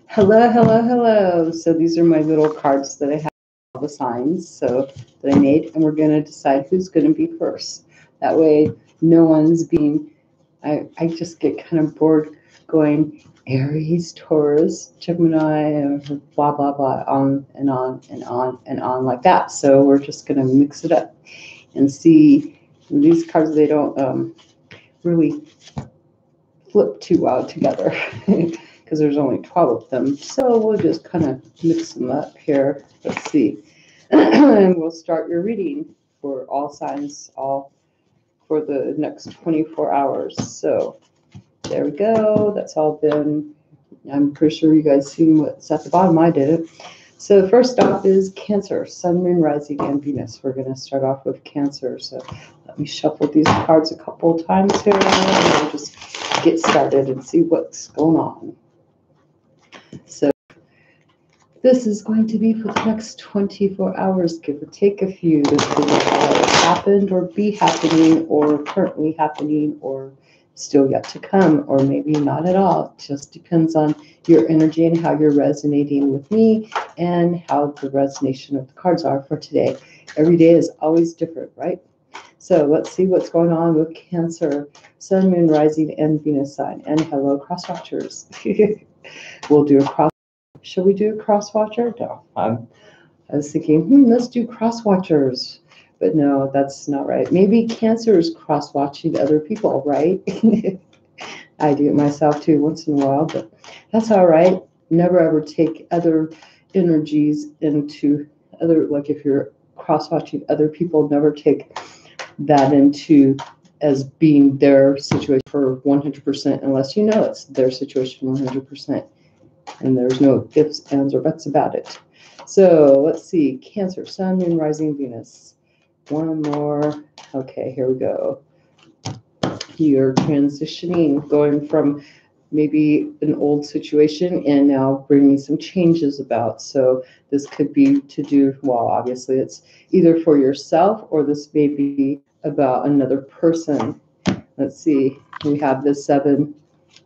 Hello, hello, hello. So these are my little cards that I have, all the signs that I made, and we're going to decide who's going to be first. That way, no one's being. I just get kind of bored going Aries, Taurus, Gemini, and blah blah blah, on and on and on and on like that. So we're just going to mix it up and see. These cards, they don't really flip too well together because there's only 12 of them. So we'll just kind of mix them up here. Let's see. And we'll start your reading for all signs, all for the next 24 hours. So there we go. That's all been, I'm pretty sure you guys seen what's at the bottom. I did it. So first off is Cancer, Sun, Moon, Rising, and Venus. We're going to start off with Cancer. So let me shuffle these cards a couple of times here, and we'll just get started and see what's going on. So this is going to be for the next 24 hours, give or take a few. This could have happened or be happening or currently happening or still yet to come, or maybe not at all. It just depends on your energy and how you're resonating with me and how the resonation of the cards are for today. Every day is always different, right? So let's see what's going on with Cancer, Sun, Moon, Rising, and Venus sign. And hello, cross watchers. We'll do a cross. Shall we do a cross watcher? No. I was thinking, let's do cross watchers. But no, that's not right. Maybe Cancer is cross watching other people, right? I do it myself too once in a while, but that's all right. Never ever take other energies into other, like if you're cross watching other people, never take that into as being their situation for 100% unless you know it's their situation 100%. And there's no ifs, ands, or buts about it. So let's see. Cancer, Sun, Moon, Rising, Venus. One more. Okay, here we go. You're transitioning, going from maybe an old situation and now bringing some changes about. So this could be to do, well, obviously it's either for yourself or this may be about another person. Let's see. We have the Seven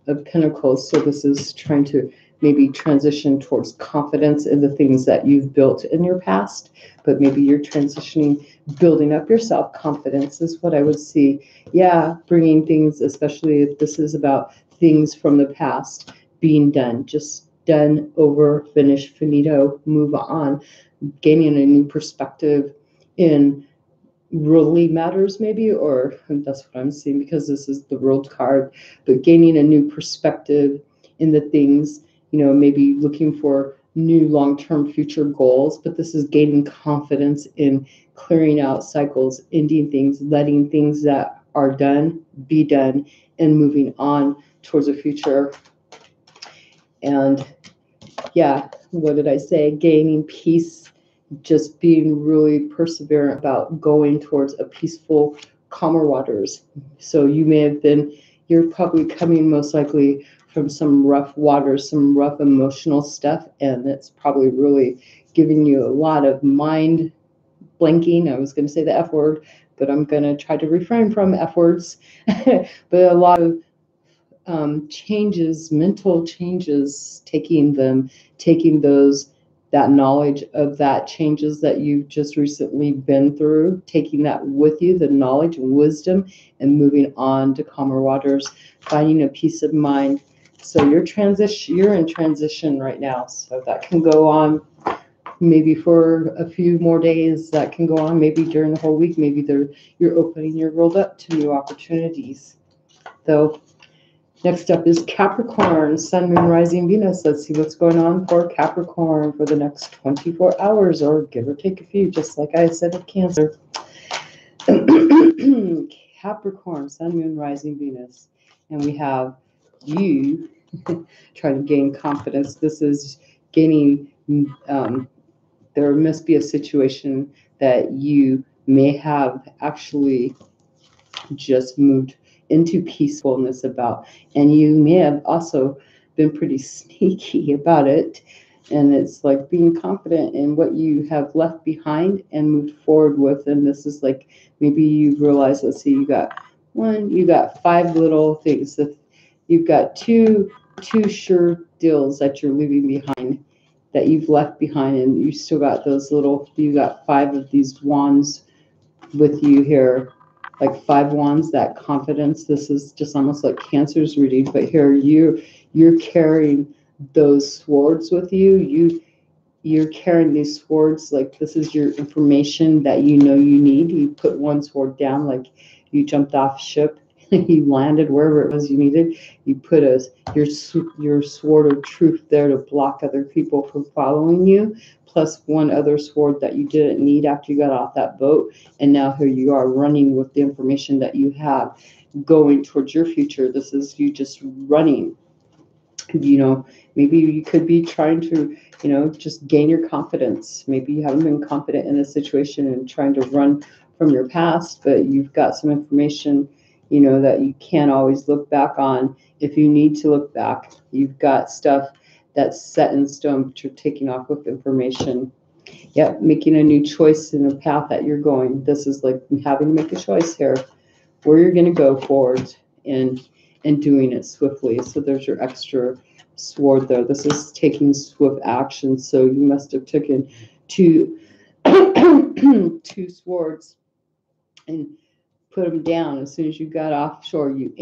of Pentacles. So this is trying to maybe transition towards confidence in the things that you've built in your past, but maybe you're transitioning, building up your self-confidence is what I would see. Yeah, bringing things, especially if this is about things from the past, being done, just done, over, finished, finito, move on, gaining a new perspective in really matters maybe, or that's what I'm seeing because this is the World card, but gaining a new perspective in the things, maybe looking for new long-term future goals, but this is gaining confidence in clearing out cycles, ending things, letting things that are done be done, and moving on towards a future. And yeah, what did I say? Gaining peace, just being really perseverant about going towards a peaceful, calmer waters. So you're probably coming most likely from some rough waters, some rough emotional stuff, and it's probably really giving you a lot of mind blanking. I was going to say the F word, but I'm going to try to refrain from F words. But a lot of changes, mental changes, taking that knowledge of that changes that you've just recently been through, taking that with you, the knowledge and wisdom, and moving on to calmer waters, finding a peace of mind. So you're in transition right now. So that can go on maybe for a few more days. That can go on maybe during the whole week. Maybe you're opening your world up to new opportunities. So next up is Capricorn, Sun, Moon, Rising, Venus. Let's see what's going on for Capricorn for the next 24 hours, or give or take a few, just like I said with Cancer. Capricorn, Sun, Moon, Rising, Venus. And we have you trying to gain confidence. This is gaining, there must be a situation that you may have actually just moved into peacefulness about, and you may have also been pretty sneaky about it, and it's like being confident in what you have left behind and moved forward with. And this is like maybe you realize, let's see, you got 5 little things that you've got 2 two sure deals that you're leaving behind, that you've left behind, and you still got those little, you got 5 of these wands with you here, like 5 wands, that confidence. This is just almost like Cancer's reading, but here you're carrying those swords with you. You're carrying these swords, like this is your information that you know you need. You put one sword down, like you jumped off ship, you landed wherever it was you needed. You put your sword of truth there to block other people from following you, plus one other sword that you didn't need after you got off that boat. And now here you are running with the information that you have, going towards your future. This is you just running. Maybe you could be trying to, just gain your confidence. Maybe you haven't been confident in a situation and trying to run from your past, but you've got some information, that you can't always look back on. If you need to look back, you've got stuff that's set in stone, but you're taking off with information. Yep, making a new choice in the path that you're going. This is like having to make a choice here, where you're going to go forward and doing it swiftly. So there's your extra sword there. This is taking swift action. So you must have taken two two swords and put them down as soon as you got offshore. You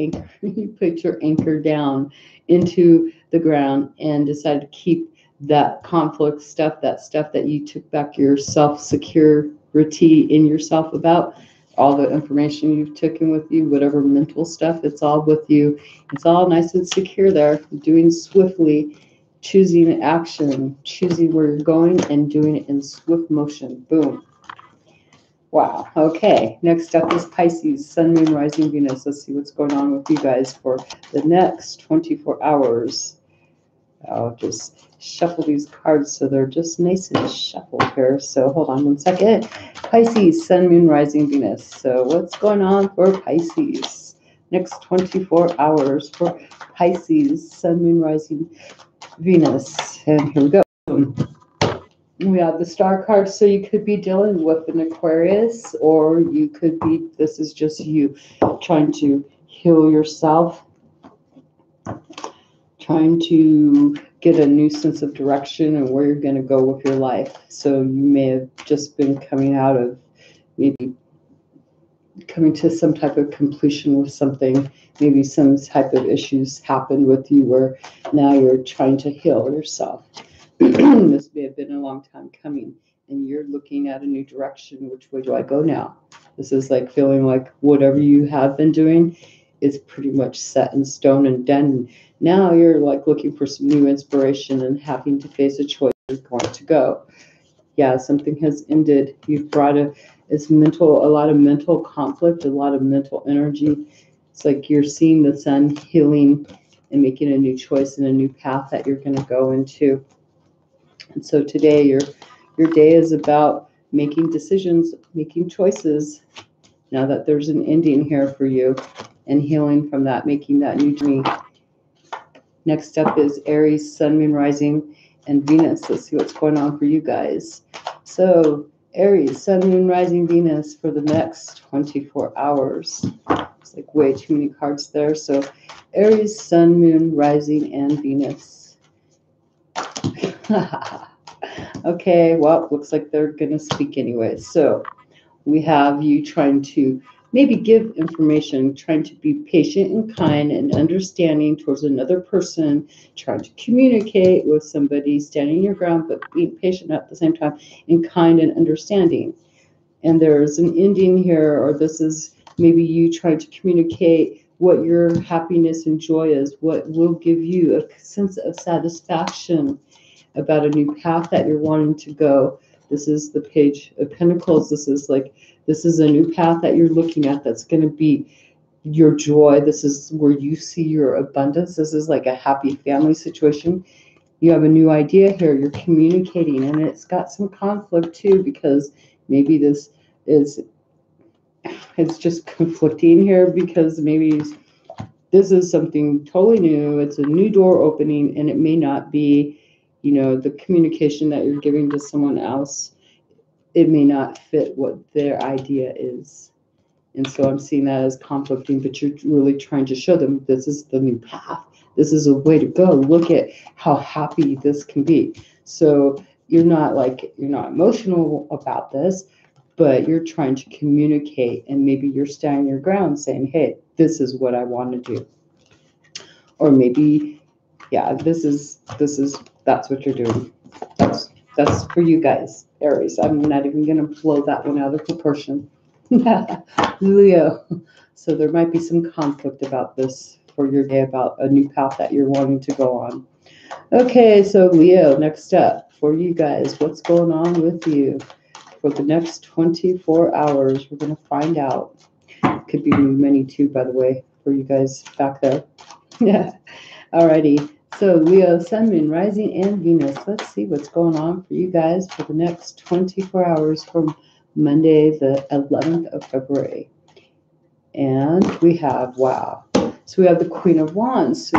put your anchor down into the ground and decided to keep that conflict stuff, that you took back your self-security in yourself about. All the information you've taken with you, whatever mental stuff, it's all with you. It's all nice and secure there. Doing swiftly, choosing action, choosing where you're going, and doing it in swift motion. Boom. Wow. Okay. Next up is Pisces, Sun, Moon, Rising, Venus. Let's see what's going on with you guys for the next 24 hours. I'll just shuffle these cards so they're just nice and shuffled here. So hold on one second. Pisces, Sun, Moon, Rising, Venus. So what's going on for Pisces? Next 24 hours for Pisces, Sun, Moon, Rising, Venus. And here we go. We have the star card, so you could be dealing with an Aquarius, or you could be, this is just you trying to heal yourself, trying to get a new sense of direction and where you're going to go with your life. So you may have just been coming out of, maybe coming to some type of completion with something. Maybe some type of issues happened with you where now you're trying to heal yourself. This may have been a long time coming, and you're looking at a new direction. Which way do I go now? This is like feeling like whatever you have been doing is pretty much set in stone and done. Now you're like looking for some new inspiration and having to face a choice you're going to go. Yeah, something has ended. You've brought a lot of mental conflict, a lot of mental energy. It's like you're seeing the sun healing and making a new choice and a new path that you're going to go into. And so today, your day is about making decisions, making choices. Now that there's an ending here for you, and healing from that, making that new journey. Next up is Aries, Sun, Moon, Rising, and Venus. Let's see what's going on for you guys. So Aries, Sun, Moon, Rising, Venus for the next 24 hours. It's like way too many cards there. So Aries, Sun, Moon, Rising, and Venus. Okay, well, looks like they're going to speak anyway. So we have you trying to maybe give information, trying to be patient and kind and understanding towards another person, trying to communicate with somebody, standing your ground, but being patient at the same time, and kind and understanding. And there's an ending here, or this is maybe you trying to communicate what your happiness and joy is, what will give you a sense of satisfaction about a new path that you're wanting to go. This is the Page of Pentacles. This is a new path that you're looking at that's going to be your joy. This is where you see your abundance. This is like a happy family situation. You have a new idea here. You're communicating, and it's got some conflict too, because maybe it's just conflicting here, because maybe this is something totally new. It's a new door opening, and it may not be, the communication that you're giving to someone else, it may not fit what their idea is. And so I'm seeing that as conflicting, but you're really trying to show them this is the new path this is a way to go. Look at how happy this can be. So you're not emotional about this, but you're trying to communicate, and maybe you're standing your ground saying, hey, this is what I want to do. Or maybe, yeah, that's what you're doing. That's for you guys, Aries. I'm not even going to blow that one out of proportion. Leo. So there might be some conflict about this for your day, about a new path that you're wanting to go on. Okay, so Leo, next up for you guys, what's going on with you for the next 24 hours? We're going to find out. Could be many too, by the way, for you guys back there. Yeah. Alrighty. So Leo, Sun, Moon, Rising, and Venus. Let's see what's going on for you guys for the next 24 hours from Monday, the 11th of February. And we have, wow. So we have the Queen of Wands. So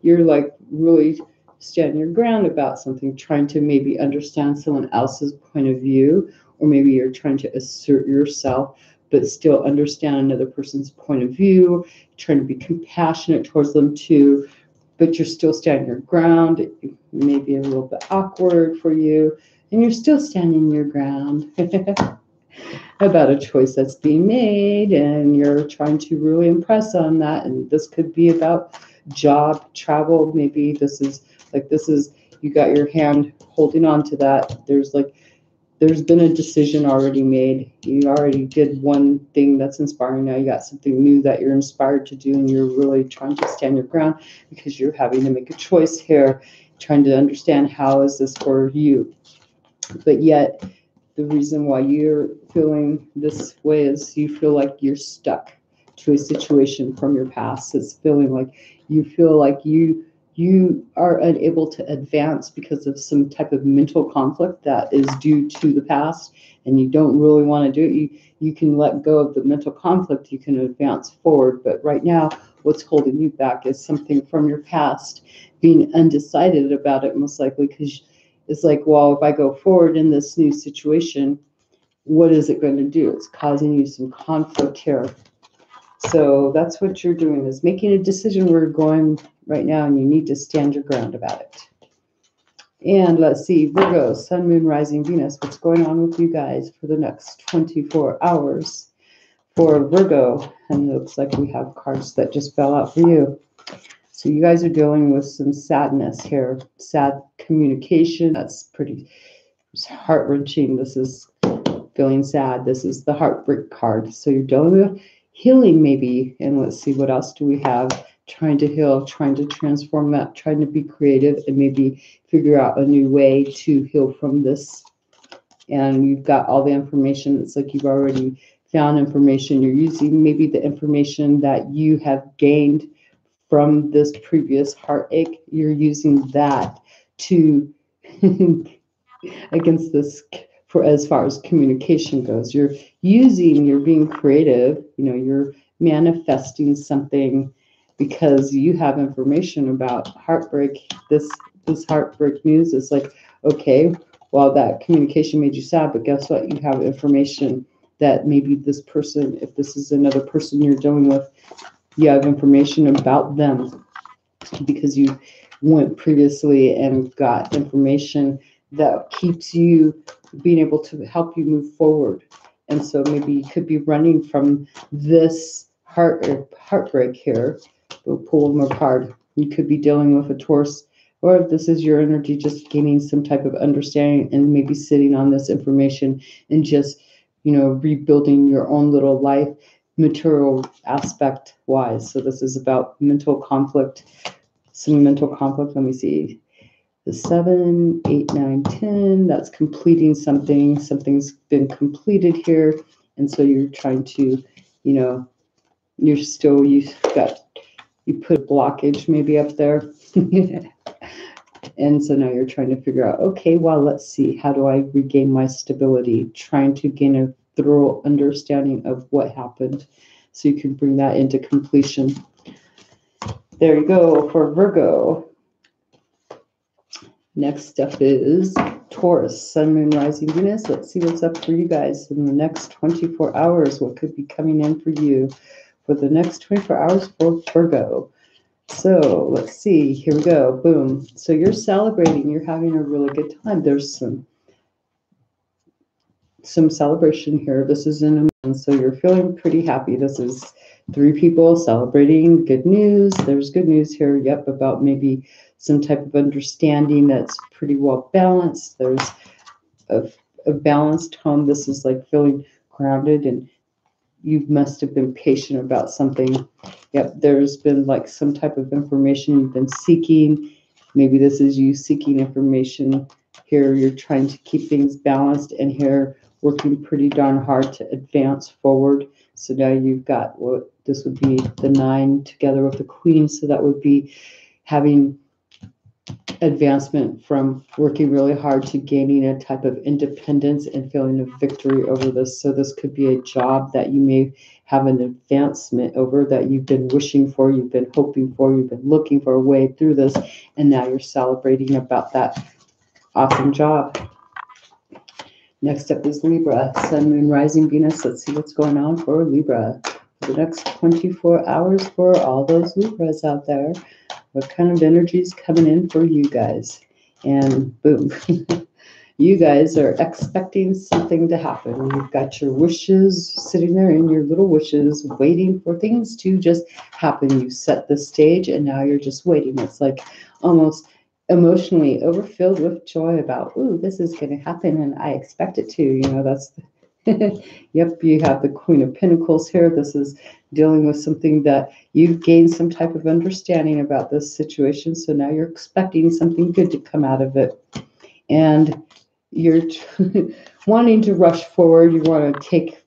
you're like really standing your ground about something, trying to maybe understand someone else's point of view, or maybe you're trying to assert yourself, but still understand another person's point of view, trying to be compassionate towards them too, but you're still standing your ground. It may be a little bit awkward for you, and you're still standing your ground about a choice that's being made, and you're trying to really impress on that. And this could be about job, travel. Maybe this is you got your hand holding on to that. There's been a decision already made. You already did one thing that's inspiring. Now you got something new that you're inspired to do, and you're really trying to stand your ground because you're having to make a choice here, trying to understand how is this for you. But yet, the reason why you're feeling this way is you feel like you're stuck to a situation from your past. It's feeling like you feel like you are unable to advance because of some type of mental conflict that is due to the past, and you don't really want to do it. You can let go of the mental conflict, you can advance forward, but right now what's holding you back is something from your past, being undecided about it, most likely because it's like, well, if I go forward in this new situation, what is it going to do? It's causing you some conflict here. So that's what you're doing, is making a decision where you're going right now, and you need to stand your ground about it. And let's see, Virgo, Sun, Moon, Rising, Venus. What's going on with you guys for the next 24 hours for Virgo? And it looks like we have cards that just fell out for you. So you guys are dealing with some sadness here, sad communication. That's pretty heart-wrenching. This is feeling sad. This is the heartbreak card. So you're dealing with healing maybe. And let's see, what else do we have? Trying to heal, trying to transform that, trying to be creative, and maybe figure out a new way to heal from this. And you've got all the information. It's like you've already found information. You're using maybe the information that you have gained from this previous heartache. You're using that to against this for as far as communication goes. You're being creative, you're manifesting something because you have information about heartbreak. This heartbreak news is like, okay, well, that communication made you sad, but guess what? You have information that maybe this person, if this is another person you're dealing with, you have information about them because you went previously and got information that keeps you being able to help you move forward. And so maybe you could be running from this heartbreak here. We'll pull one more card. You could be dealing with a Taurus, or if this is your energy, just gaining some type of understanding and maybe sitting on this information and just, rebuilding your own little life, material aspect wise. So this is about mental conflict, some mental conflict. Let me see. The 7, 8, 9, 10, that's completing something. Something's been completed here. And so you're trying to, you put a blockage maybe up there. And so now you're trying to figure out, okay, well, let's see, how do I regain my stability? Trying to gain a thorough understanding of what happened so you can bring that into completion. There you go for Virgo. Next up is Taurus, Sun, Moon, Rising, Venus. Let's see what's up for you guys in the next 24 hours. What could be coming in for you for the next 24 hours for Virgo? So let's see, here we go, boom. So you're celebrating, you're having a really good time. There's some celebration here. This is in a month, so you're feeling pretty happy. This is three people celebrating good news. There's good news here, yep, about maybe some type of understanding that's pretty well balanced. There's a, a balanced home. This is like feeling grounded, and you must have been patient about something. Yep, there's been like some type of information you've been seeking. Maybe this is you seeking information. Here you're trying to keep things balanced, and here working pretty darn hard to advance forward. So now you've got what this would be the 9 together with the queen. So that would be having advancement from working really hard to gaining a type of independence and feeling a victory over this. So this could be a job that you may have an advancement over, that you've been wishing for, you've been hoping for, you've been looking for a way through this, and now you're celebrating about that awesome job. Next up is Libra, Sun, Moon, Rising, Venus. Let's see what's going on for Libra for the next 24 hours for all those Libras out there. What kind of energy is coming in for you guys? And boom, you guys are expecting something to happen. You've got your wishes sitting there in your little wishes, waiting for things to just happen. You set the stage and now you're just waiting. It's like almost emotionally overfilled with joy about, ooh, this is going to happen and I expect it to. You know, that's yep, you have the Queen of Pentacles here. This is dealing with something that you've gained some type of understanding about this situation. So now you're expecting something good to come out of it. And you're wanting to rush forward. You want to take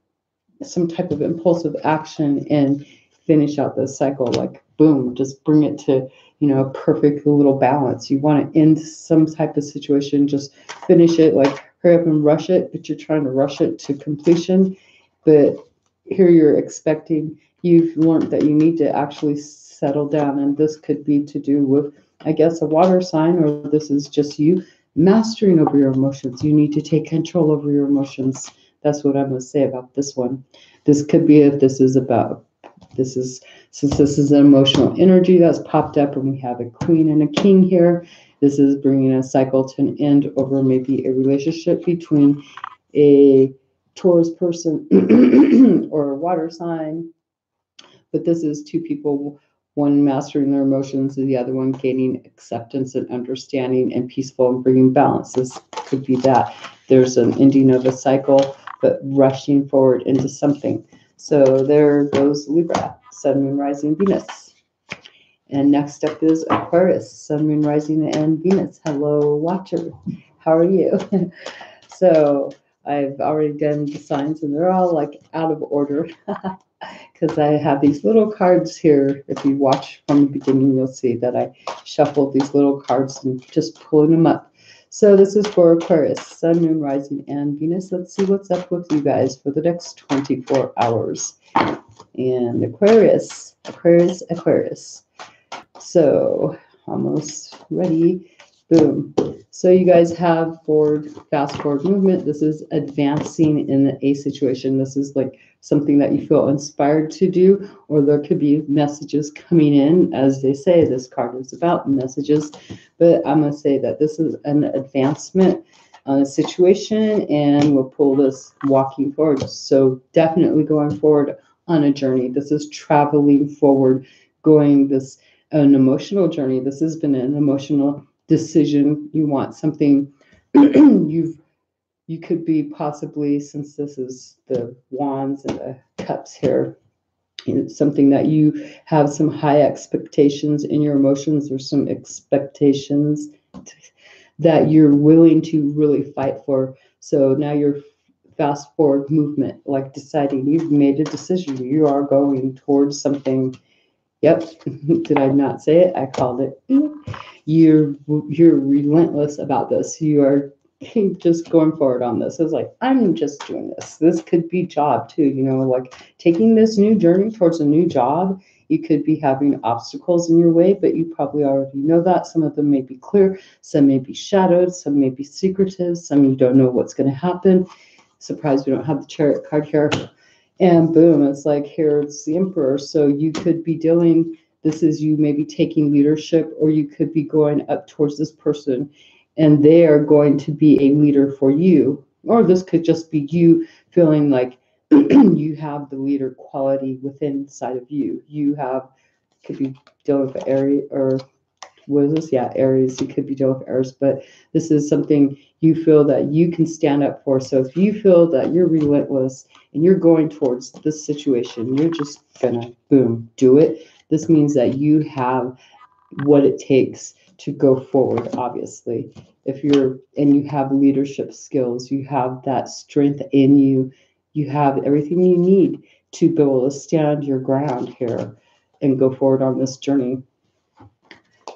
some type of impulsive action and finish out this cycle. Like, boom, just bring it to, a perfect little balance. You want to end some type of situation, just finish it, like hurry up and rush it, but you're trying to rush it to completion. But here you're expecting, you've learned that you need to actually settle down. And this could be to do with, I guess, a water sign, or this is just you mastering over your emotions. You need to take control over your emotions. That's what I'm going to say about this one. This could be if this is about, since this is an emotional energy that's popped up and we have a queen and a king here, this is bringing a cycle to an end over maybe a relationship between a Taurus person or a water sign. But this is two people, one mastering their emotions and the other one gaining acceptance and understanding and peaceful and bringing balance. This could be that. There's an ending of a cycle, but rushing forward into something. So there goes Libra, Sun, Moon, Rising, Venus. And next up is Aquarius, Sun, Moon, Rising, and Venus. Hello, Watcher. How are you? So I've already done the signs, and they're all like out of order because I have these little cards here. If you watch from the beginning, you'll see that I shuffled these little cards and just pulling them up. So this is for Aquarius, Sun, Moon, Rising, and Venus. Let's see what's up with you guys for the next 24 hours. And Aquarius, Aquarius, Aquarius. So almost ready. Boom. So you guys have fast forward movement. This is advancing in a situation. This is like something that you feel inspired to do, or there could be messages coming in. As they say, this card is about messages, but I'm going to say that this is an advancement on a situation, and we'll pull this walking forward. So definitely going forward on a journey. This is traveling forward, going an emotional journey. This has been an emotional decision. You want something you could be possibly, since this is the wands and the cups here, something that you have some high expectations in your emotions, or some expectations that you're willing to really fight for. So now you're fast forward movement, like deciding you've made a decision. You are going towards something. Yep. Did I not say it? I called it. You're relentless about this. You are just going forward on this. It's like, I'm just doing this. This could be job too, like taking this new journey towards a new job. You could be having obstacles in your way, but you probably already know that. Some of them may be clear, some may be shadowed, some may be secretive, some you don't know what's going to happen. Surprised we don't have the Chariot card here. And boom, it's like, here it's the Emperor. So you could be dealing this is you maybe taking leadership, or you could be going up towards this person and they are going to be a leader for you. Or this could just be you feeling like you have the leader quality within inside of you. You have, could be dealing with Aries, or what is this? Yeah, Aries. You could be dealing with Aries, but this is something you feel that you can stand up for. So if you feel that you're relentless and you're going towards this situation, you're just gonna boom, do it. This means that you have what it takes to go forward, obviously. If you're, and you have leadership skills, you have that strength in you, you have everything you need to be able to stand your ground here and go forward on this journey.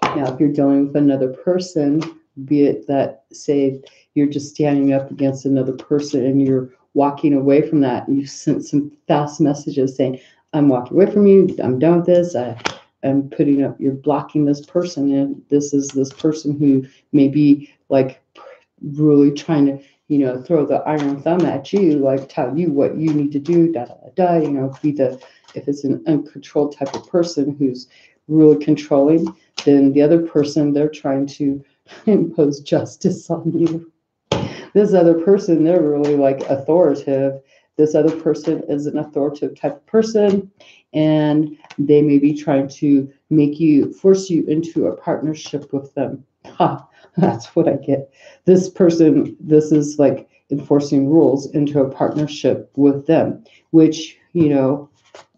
Now, if you're dealing with another person, be it that, say, you're just standing up against another person and you're walking away from that, and you sent some fast messages saying, I'm walking away from you, I'm done with this, I'm putting up, you're blocking this person, and this is this person who may be like really trying to, throw the iron thumb at you, like tell you what you need to do, da da da, be the, if it's an uncontrolled type of person who's really controlling, then the other person, they're trying to impose justice on you. This other person, they're really like authoritative. This other person is an authoritative type of person, and they may be trying to force you into a partnership with them. Ha, that's what I get. This person, this is like enforcing rules into a partnership with them, which,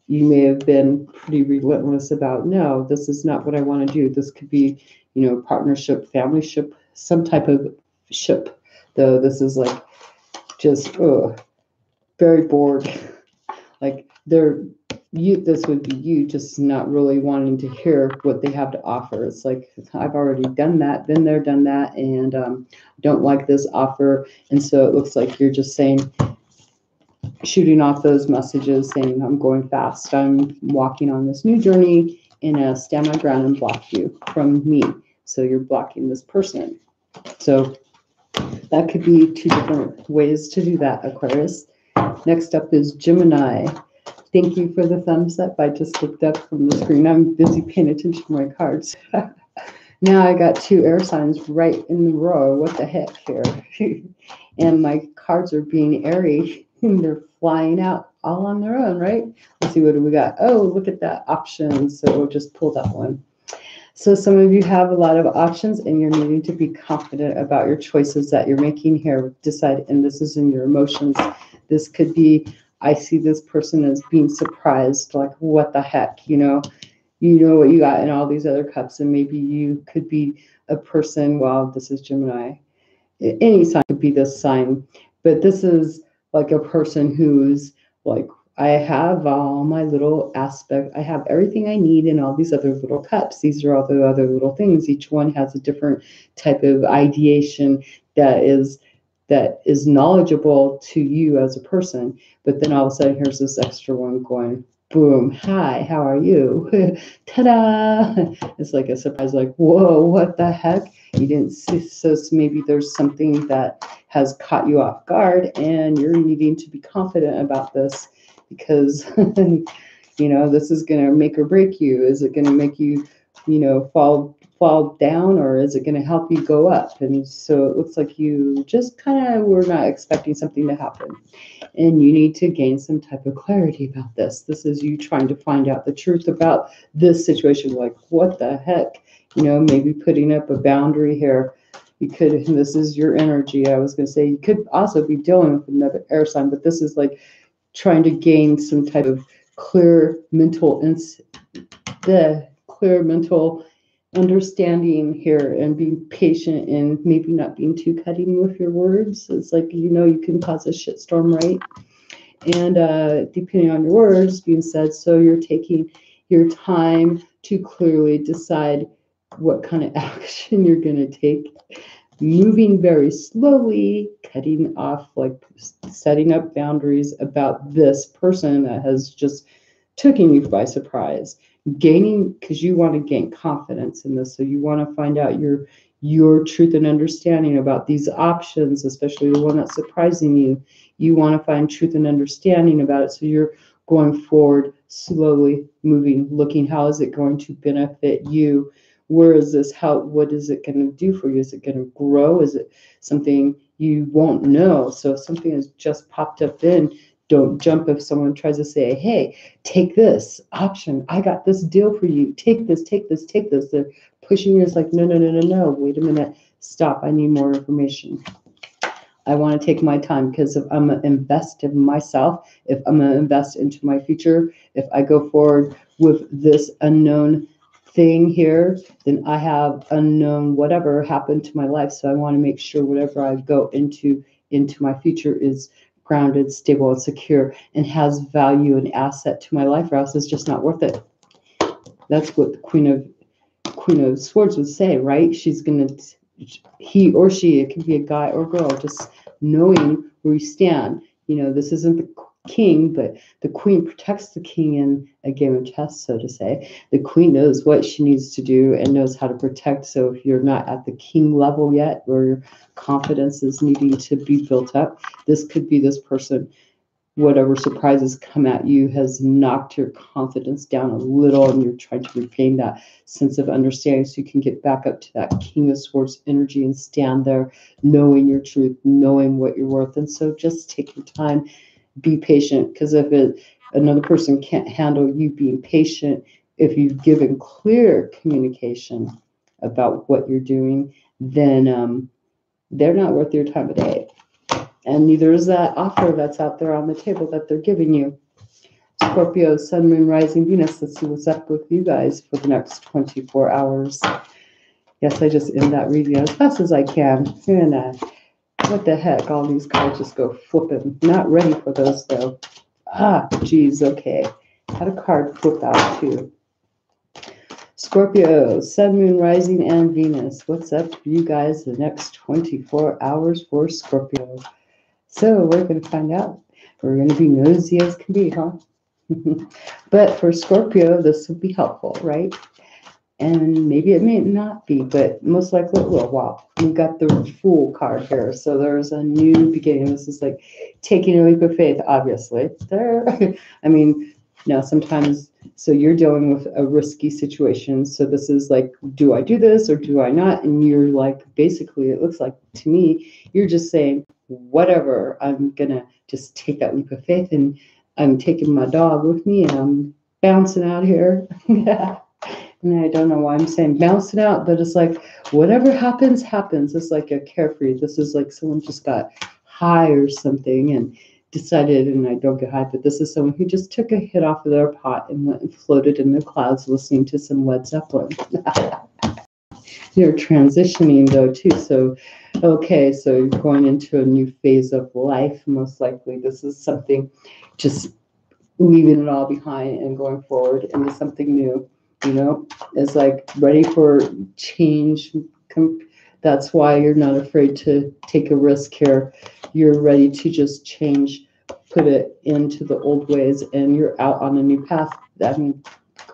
you may have been pretty relentless about, no, this is not what I want to do. This could be, partnership, family ship, some type of ship. Though this is like just very bored. Like this would be you just not really wanting to hear what they have to offer. It's like, I've already done that, been there, done that, and don't like this offer. And so it looks like you're just saying, shooting off those messages saying, I'm going fast, I'm walking on this new journey, and stand my ground and block you from me. So you're blocking this person. So that could be two different ways to do that, Aquarius. Next up is Gemini. Thank you for the thumbs up. I just looked up from the screen. I'm busy paying attention to my cards. Now I got two air signs right in the row. What the heck here? And my cards are being airy. They're flying out all on their own, right? Let's see, what do we got? Oh, look at that, options. So we'll just pull that one. So some of you have a lot of options, and you're needing to be confident about your choices that you're making here. Decide, and this is in your emotions. This could be, I see this person as being surprised, like, what the heck, you know what you got in all these other cups, and maybe you could be a person, well, this is Gemini. Any sign could be this sign, but this is like a person who's like, I have all my little aspect, I have everything I need in all these other little cups. These are all the other little things. Each one has a different type of ideation that is knowledgeable to you as a person. But then all of a sudden, here's this extra one going, boom, hi, how are you? Ta-da! It's like a surprise, like, whoa, what the heck? You didn't see, so maybe there's something that has caught you off guard, and you're needing to be confident about this because, this is going to make or break you. Is it going to make you, fall down, or is it going to help you go up? And so it looks like you just kind of were not expecting something to happen, and you need to gain some type of clarity about this. This is you trying to find out the truth about this situation. Like, what the heck? Maybe putting up a boundary here. You could, and this is your energy. I was going to say, you could also be dealing with another air sign, but this is like trying to gain some type of clear mental understanding here, and being patient, and maybe not being too cutting with your words. It's like, you can cause a shitstorm, right? And depending on your words being said, so you're taking your time to clearly decide what kind of action you're going to take, moving very slowly, cutting off, like setting up boundaries about this person that has just taken you by surprise, gaining, because you want to gain confidence in this. So you want to find out your truth and understanding about these options, especially the one that's surprising you. You want to find truth and understanding about it. So you're going forward, slowly moving, looking how is it going to benefit you? Where is this? What is it going to do for you? Is it going to grow? Is it something you won't know? So if something has just popped up in, don't jump if someone tries to say, hey, take this option. I got this deal for you. Take this, take this, take this. They're pushing you. It's like, no, no, no, no, no. Wait a minute. Stop. I need more information. I want to take my time because if I'm going to invest in myself, if I'm going to invest into my future, if I go forward with this unknown thing here, then I have unknown whatever happened to my life. So I want to make sure whatever I go into my future is grounded, stable, and secure, and has value and asset to my life, or else it's just not worth it. That's what the Queen of Swords would say, right? She's gonna, he or she, it can be a guy or girl, just knowing where you stand. You know, this isn't the king, but the queen protects the king in a game of chess, so to say. The queen knows what she needs to do and knows how to protect. So if you're not at the king level yet, or your confidence is needing to be built up, this could be this person. Whatever surprises come at you has knocked your confidence down a little, and you're trying to regain that sense of understanding so you can get back up to that King of Swords energy and stand there knowing your truth, knowing what you're worth. And so just take your time, be patient, because if another person can't handle you being patient, if you've given clear communication about what you're doing, then they're not worth your time of day. And neither is that offer that's out there on the table that they're giving you. Scorpio, Sun, Moon, Rising, Venus. Let's see what's up with you guys for the next 24 hours. Yes, I just end that reading as fast as I can. And what the heck? All these cards just go flipping. Not ready for those, though. Geez, okay. Had a card flip out, too. Scorpio, Sun, Moon, Rising, and Venus. What's up for you guys the next 24 hours for Scorpio? So we're going to find out. We're going to be nosy as can be, huh? But for Scorpio, this will be helpful, right? And maybe it may not be, but most likely it will. Wow, we've got the Fool card here. So there's a new beginning. This is like taking a leap of faith, obviously. I mean, now sometimes, so you're dealing with a risky situation. So this is like, do I do this or do I not? And you're like, basically, it looks like to me, you're just saying, whatever, I'm gonna just take that leap of faith, and I'm taking my dog with me and I'm bouncing out here. Yeah. And I don't know why I'm saying bouncing out, but it's like whatever happens, happens. It's like a carefree. This is like someone just got high or something and decided, and I don't get high, but this is someone who just took a hit off of their pot and went and floated in the clouds listening to some Led Zeppelin. You're transitioning though too. So, okay, so you're going into a new phase of life. Most likely this is something just leaving it all behind and going forward into something new, you know, it's like ready for change. That's why you're not afraid to take a risk here. You're ready to just change, put it into the old ways, and you're out on a new path. I mean,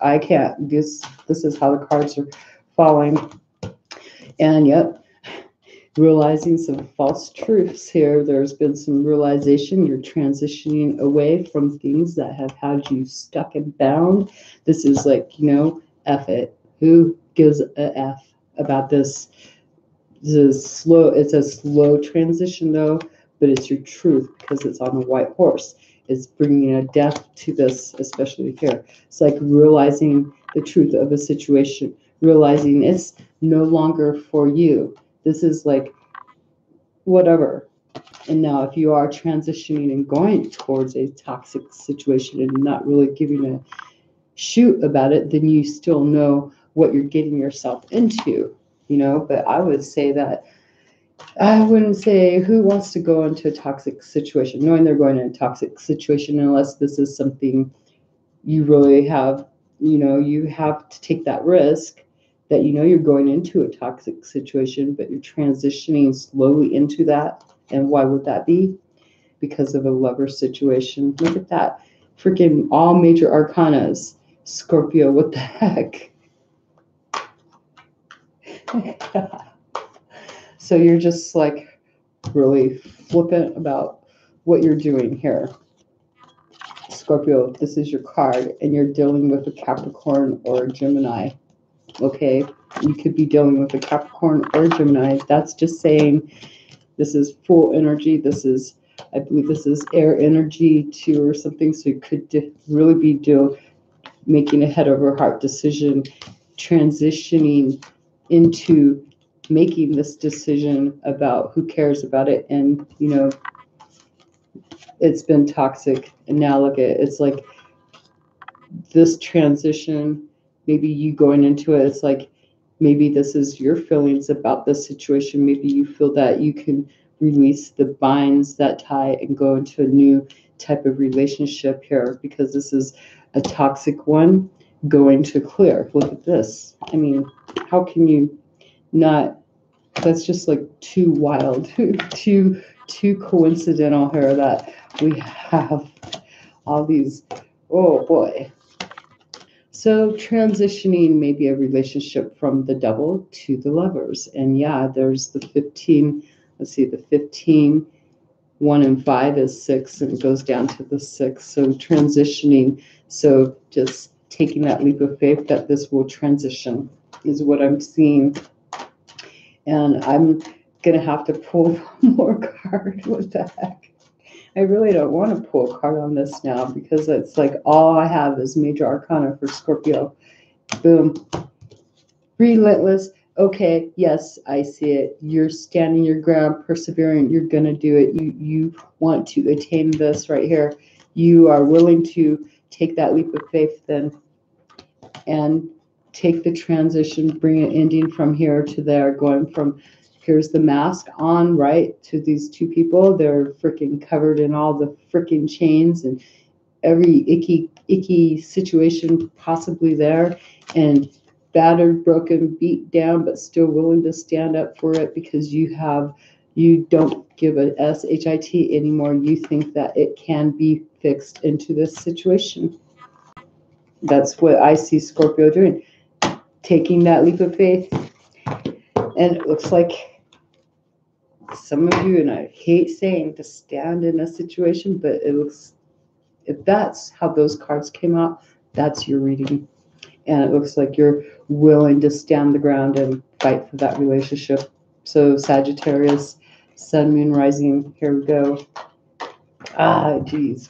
I can't, this is how the cards are falling. And yep, realizing some false truths here. There's been some realization. You're transitioning away from things that have had you stuck and bound. This is like, you know, F it. Who gives a F about this? This is slow. It's a slow transition though, but it's your truth because it's on a white horse. It's bringing a death to this, especially here. It's like realizing the truth of a situation, realizing it's no longer for you. This is like whatever. And now, if you are transitioning and going towards a toxic situation and not really giving a shoot about it, then you still know what you're getting yourself into, you know. But I would say that I wouldn't say who wants to go into a toxic situation, knowing they're going into a toxic situation, unless this is something you really have, you know, you have to take that risk that you know you're going into a toxic situation, but you're transitioning slowly into that. And why would that be? Because of a lover situation. Look at that. Freaking all major arcanas. Scorpio, what the heck? So you're just like really flippant about what you're doing here. Scorpio, this is your card, and you're dealing with a Capricorn or a Gemini. Okay, you could be dealing with a Capricorn or Gemini. That's just saying this is full energy. This is, I believe this is air energy too or something. So you could really be making a head over heart decision, transitioning into making this decision about who cares about it. And, it's been toxic. And now look at it. It's like this transition, maybe you going into it, it's like maybe this is your feelings about this situation. Maybe you feel that you can release the binds that tie and go into a new type of relationship here, because this is a toxic one going to clear. Look at this. I mean, how can you not? That's just like too wild, too coincidental here that we have all these. Oh boy. So transitioning maybe a relationship from the Devil to the Lovers. And yeah, there's the 15. Let's see, the 15, 1 and 5 is 6, and it goes down to the 6. So transitioning. So just taking that leap of faith that this will transition is what I'm seeing. And I'm going to have to pull one more card. What the heck? I really don't want to pull a card on this now, because it's like all I have is Major Arcana for Scorpio. Boom. Relentless. Okay, yes, I see it. You're standing your ground, persevering. You're going to do it. You want to attain this right here. You are willing to take that leap of faith then and take the transition, bring an ending from here to there, going from here's the mask on, right, to these two people. They're freaking covered in all the freaking chains and every icky situation possibly there, and battered, broken, beat down, but still willing to stand up for it, because you don't give a shit anymore. You think that it can be fixed into this situation. That's what I see Scorpio doing, taking that leap of faith. And it looks like some of you, and I hate saying to stand in a situation, but it looks, if that's how those cards came out, that's your reading. And it looks like you're willing to stand the ground and fight for that relationship. So Sagittarius, Sun, Moon, Rising, here we go. Geez.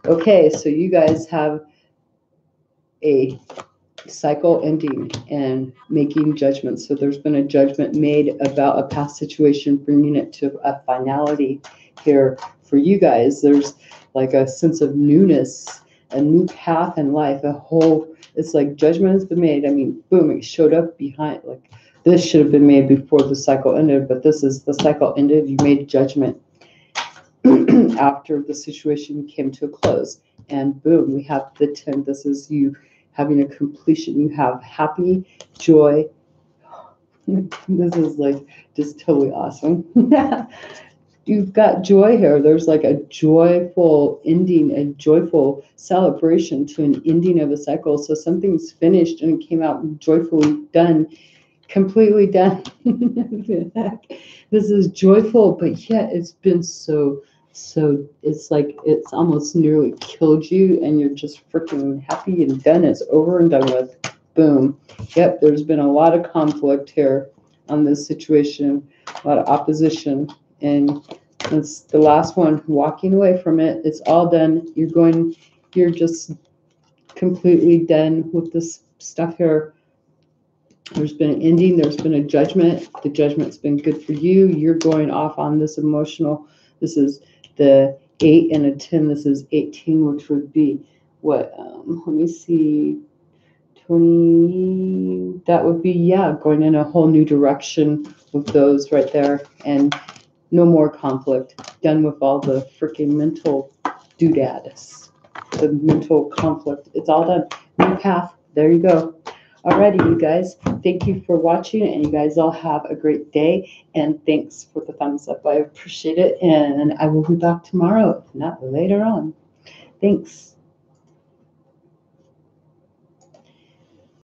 Okay, so you guys have a cycle ending and making judgments. So there's been a judgment made about a past situation, bringing it to a finality here for you guys. There's like a sense of newness, a new path in life, it's like judgment has been made. I mean, boom, it showed up behind, like this should have been made before the cycle ended, but this is the cycle ended. You made judgment after the situation came to a close. And boom, we have the 10. This is you having a completion. You have happy, joy. This is like just totally awesome. You've got joy here. There's like a joyful ending, a joyful celebration to an ending of a cycle. So something's finished and it came out joyfully done, completely done. This is joyful, but yet it's been so it's like it's almost nearly killed you, and you're just freaking happy and done. It's over and done with. Boom. Yep, there's been a lot of conflict here on this situation, a lot of opposition, and it's the last one, walking away from it. It's all done. You're just completely done with this stuff here. There's been an ending. There's been a judgment. The judgment's been good for you. You're going off on this emotional. This is the 8 and a 10. This is 18, which would be what? Let me see. 20. That would be, yeah, going in a whole new direction with those right there. And no more conflict. Done with all the freaking mental doodads. The mental conflict. It's all done. New path. There you go. Alrighty, you guys, thank you for watching, and you guys all have a great day, and thanks for the thumbs up. I appreciate it, and I will be back tomorrow, if not later on. Thanks.